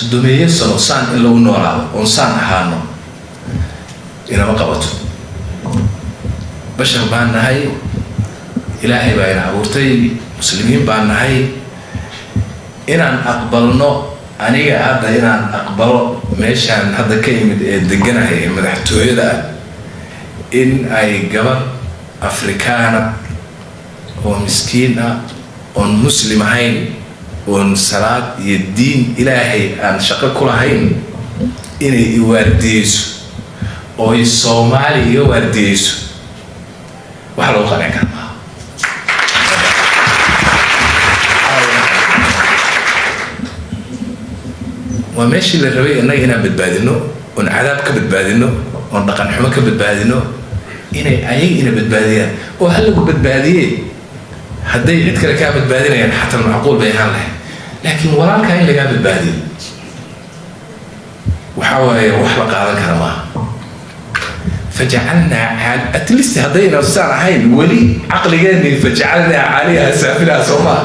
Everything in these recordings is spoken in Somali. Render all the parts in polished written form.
سدومية سنة سان إلا ونورا ونسان حانو إنا ما قبطو بشر بان هاي إلهي بان عبورتي مسلمين بان هاي إنا أقبلنا أنيقا هذا إنا أقبل ميشان هذا كيمد دقنا هي مدحتوية دا إن أي قبر أفريكانا ومسكينة ومسلمين ونصلاة الدين إلهي أن شقق كلهين إن يوارديسو أو الصومالي يوارديسو وحلو قنع كلمة وماشي للربيع إنه هنا بتبادلنه ونعذاب كبتبادلنه ونرقن حما كبتبادلنه إنه أي إنه بتبادلين وهل بتبادلين هدي عد كلا كابت بادين يعني حتى المعقول بيهان له لكن وراك هاي اللي قابت بادين وحاول وحلق على الكرماء فجعلنا على أتلست هدينا الساعة هاي الولي عقل جاني فجعلنا عليها سافلها صومال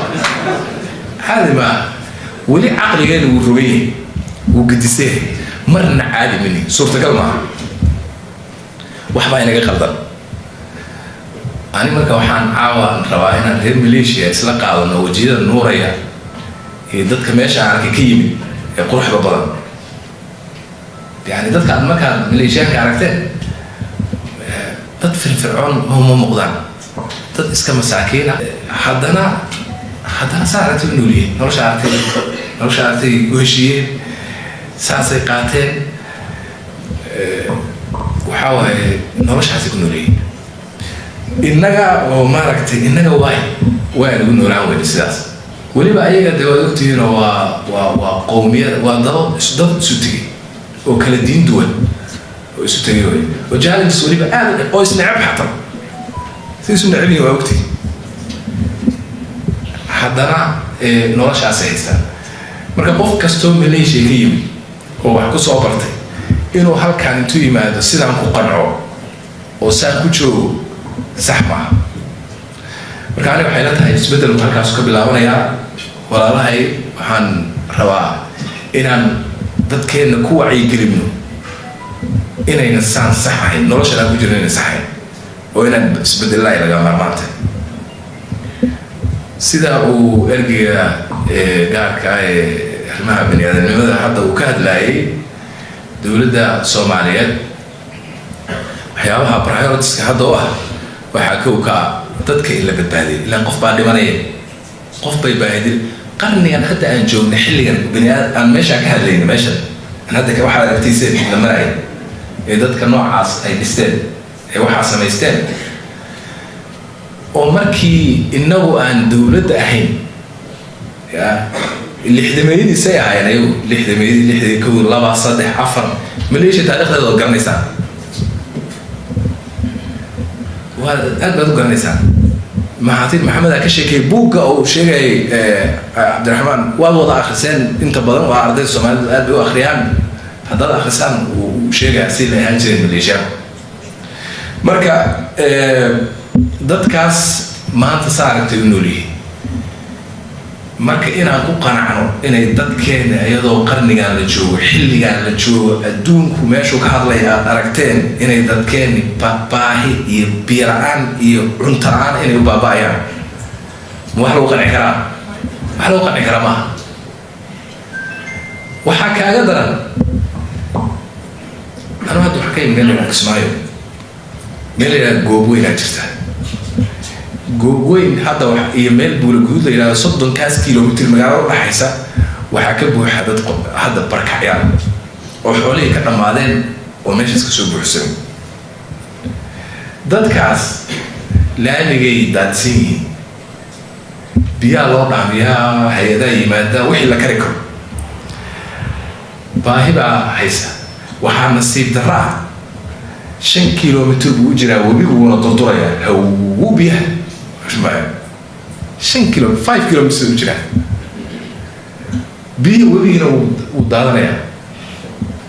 هذا ما ولي عقل جاني والرويه وقدسيه مرنا عادي مني صورة كلمة وحبا ينقى خلطان أنا مركا وحان عاوة رواينا هي ميليشيا إسلا قاعدنا وجيدا نوريا هي دادك ماشا عاركي كيمي يقروح ببضان يعني دادك عاد مكان ميليشيا كاركتين داد في الفرعون هم مقدان داد إسكا مساكين حدنا ساعتي نوليه نورش عارتي وهشيين ساسي قاتين وحاوة نورش عارتي نوليه إننا وماركتي إننا واي نقول نعود السياسة ولي بقى يجد دوتين وقومية وضرب سوتي وكل الدين دول وسوتي وجعل السوري بقى قوس نعم حتى سيسون نعمي وقتي حضرنا نورش عسيسا مركب قف كستوم مليشي كيمي هو حكو صوبرتي إنه هل كان توي ما ده سيدان كقنعو وسان كوشو زحمة مركاني وحيلتها يسبدل وهالكاس كبلاونيا ولا لهي وحن روا إنان dadkeena ku wacyi gelino inayna saan saxayn noloshana ku jireen saxayn oo inaan isbedelay laga maarmaanta sida uu ergiga gaarka ah arrimaha bini'aadanimada hadda uu ka hadlayay dawladda Soomaaliyeed waxyaabaha priorities hadda waxa ka dadka in la badbaadiyo ilaa qof baa dhimanaya qof bay baahidin qarnigan hadda aan joogno xilligan bini'aad aan meesha ka hadlayno meesha hadda ka waxa aragtiisay la maray ee dadka noocaas ay dhisteen ee waxa sameysteen oo markii inagu aan dawladda ahayn ya lixdameeyadii say ahaayeen ayagu lixdameeyadii kow laba saddex afar maleeshiya taariikhdeeda oo garanaysaa وهذا أدب قرنيسان محاطين محمد أكشيكي بوكا أو شيء عبد الرحمن ووضع آخر سنة أنت بدن وعرض الصومال أدب وآخريان هذا آخر سنة وشيء عسيل هانجر من الإجابة مركا ضد كاس ما أنت صارت تقولي مركا إنا أقول قناعه إنا ضد كان يضو قرني على الجو حلي على الجو الدون كماشو كهرلي أركتين إنا ضد كان باهي يبيران يعنتران إنا يبابايا وحلو قنع كرام وحكى قدرا أنا هادو حكاية من قال لك اسمعيو قال لي قوبوين أجرتها جوين هذا يميل بولجود إلى صدّن كاس كيلومتر مجرد أحسه وحكبه هذا بركة يعني وحولي كنا معدن وماشي كسب حسين ضد كاس لا نجي ضد سين بيا الله نعم يا هيدا يمادا وحلا كريكم باهبا حيسه وحنا نسيب درا 5 كيلومتر بوجرا وبيقولوا نطرطريا هو بيها 5 كيلو 5 كيلو مسجرة بي وبينا ودارنا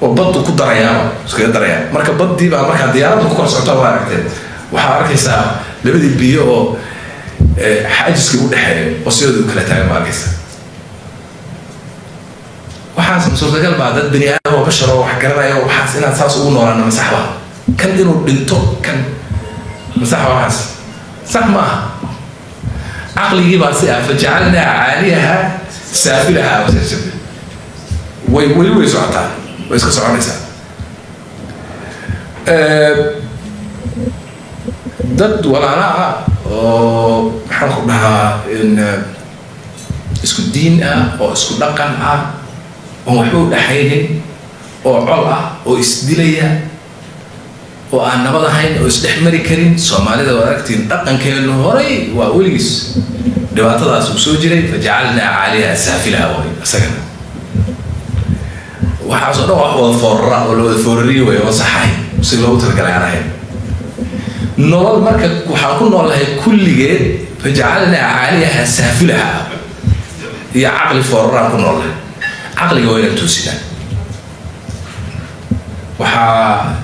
وبطو كدريا سكيد دريا مركب بدي بقى مركب ديارات وكل ساعة واركتين وحارك يسا لبدي بيو حاجز كبود حي وصيد وكلا تاعي ماركسا waxaas suurtagal baa dad bani aadam oo bashar oo wax garanaya waxaas inaad saas ugu noolaana ma sax ba kan inuu dhinto kan ma sax waxaas sax ma aha caqligii baa si fajacalnaa caaliyaha saafilaha way socotaa way iska soconaysaa dad walaalaha oo maxaan ku dhahaa isku diin ah oo isku dhaqan ah oo waxba u dhaxaynin oo col ah oo isdilaya oo aan nabad ahayn oo isdhex mari karin soomaalida waa aragtiin dhaqankeenu horay waa weligiis dhibaatadaas uu soo jiray fajacalnaa caaliyaha saafilaha way isagana waxaasoo dhan wax wada foorara oo la wada foorariyo way oo saxahay si loogu talagalay aan ahayn nolol marka waxaan ku noolahay kulligeed fajacalnaa caaliyaha saafilaha iyo caqli fooraraan ku noolahay caqliga waa inaan toosinaa waxaa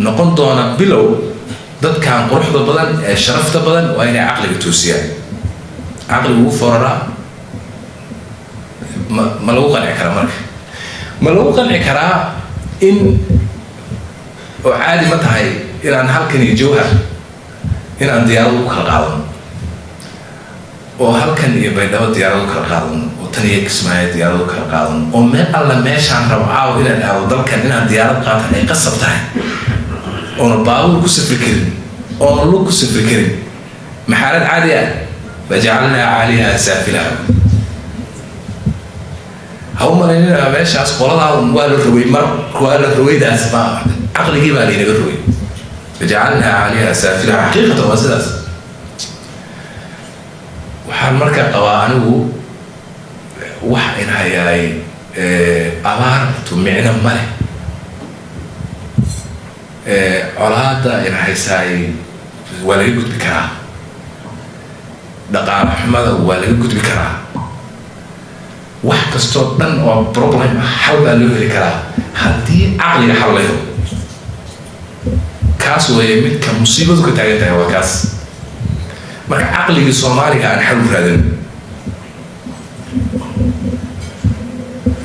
noqon doona bilow dadkan quruxda badan ee sharafta badan waa inay caqliga toosiyaan caqliga ugu foraraa ma lagu qanci karaa marka ma lagu qanci karaa in oo caadi ma tahay inaan halkan iyo jawhar inaan diyaarad u kala qaadano oo halkan iyo baydhabo diyaarad u kala qaadano oo tan iyo kismaayo diyaarad u kala qaadano oo meel alla meeshaan rabo caawa inaan aado dalkan inaan diyaarad qaatan ay qasab tahay oona baabuur ku safri karin oona lug ku safri karin maxaalad caadi ah fajacalnaa caaliyaha saafilaha ha u malaynina meeshaas qoladaa waa la rogay mar waa la rogaydaas ma caqligii baa laynaga rogay fajacalnaa caaliyaha saafilaha xaqiiqatan waa sidaas waxaan marka qabaa anigu wax in hayaay abaartu micno male colaada in haysaay waa laga gudbi karaa dhaqaale xumada waa laga gudbi karaa wax kastoo dhan oo problem xal baa loo heli karaa haddii caqliga xal la helo kaas weeye midka musiibadu ka taagan tahay waa kaas marka caqligii soomaaliga aan xal u raadin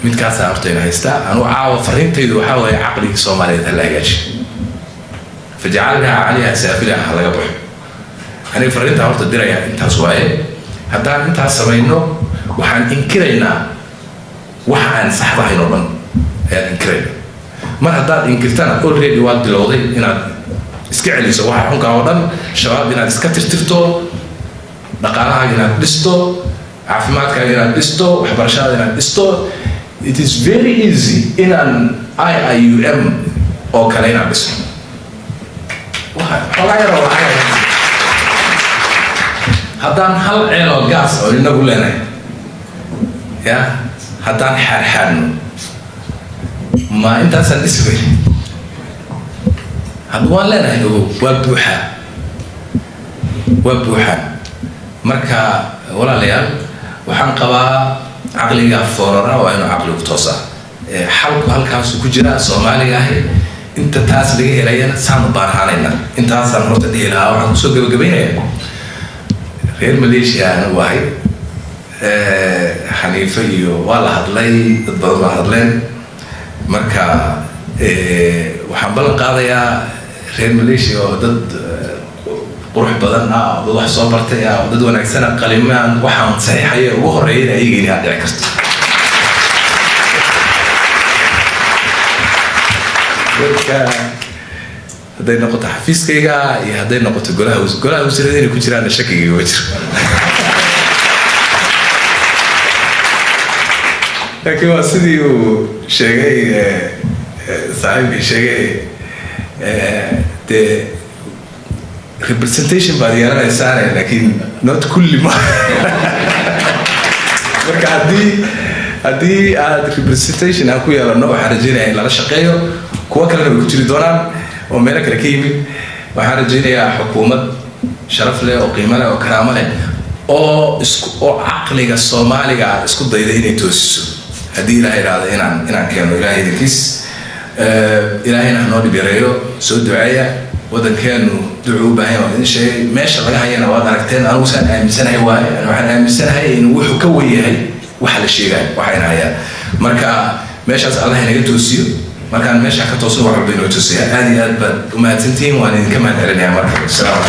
midkaasaa horta ina haystaa anuu caawa fariintaydu waxaa waaye caqligii soomaaliyeed ha la hagaaji fajacalnaa caaliyaha saafilaha ha laga baxo aniga fariintaa horta diraya intaas waaye haddaan intaas samayno waxaan inkiraynaa waxa aan saxdahayn oo dhan ayaan inkirayna mar haddaad inkirtana already waad bilowday inaad iska celiso waxa xunkaa oo dhan shabaab inaad iska tirtirto dhaqaalahaaga inaad dhisto caafimaadkaaga inaad dhisto waxbarashadaada inaad dhisto it is very easy inaan IIUM oo kale inaad dhiso xogaa yaroo lacag haddaan hal ceel oo gaas oo inagu leenahay ya haddaan xaarxaadno ma intaasaan dhisi weyn hadda waan leenahay ogow waa buuxaa marka walaalayaal waxaan qabaa caqliga foorara waa inuu caqligu toosa xalku halkaasu ku jira soomaaliga ahi inta taas laga helayana saan u baarhaanayna intaasaan horta dhihi lahaa waxaan kusoo gabagabaynaya reer Malaysia anu ahay xaniife iyo waa la hadlay dad badan baa hadleen marka waxaan ballan qaadayaa reer Malaysia oo dad qurux badan ah dad wax soo bartay ah dad wanaagsan qalimaan waxaan saxiixay ugu horeeyay ayaga inay dhici karto dadka hadday noqoto xafiiskayga iyo hadday noqoto golaha wasiirada inay ku jiraan shakiga waa jira laakiin waa sidii uu sheegay saaxiibkii sheegay dee representation baad yeelanaysaa laakiin not kulli ma marka haddii aad representation aan ku yeelano waxaan rajaynayaa in lala shaqeeyo kuwa kalena way ku jiri doonaan oo meelo kale ka yimid waxaan rajaynayaa xukuumad sharaf leh oo qiimo leh oo karaamo leh oo caqliga soomaaliga isku dayda inay toosiso haddii ilaahay yidhaahdo inaan keeno ilaahay idinkiis ilaahayna hanoo dhib yareeyo soo duceeya waddankeenu ducu u baahan waa idin sheegay meesha laga hayana waad aragteen anigu saan aaminsanahay waaye waxaan aaminsanahay in wuxuu ka wen yahay waxa la sheegayo waxayna hayaan marka meeshaas Allah inaga toosiyo markaan meesha ka toosno wax walba inoo tusiya aad iyo aad baad u mahadsantihiin waan idinka mahadcelinayaa marka salaam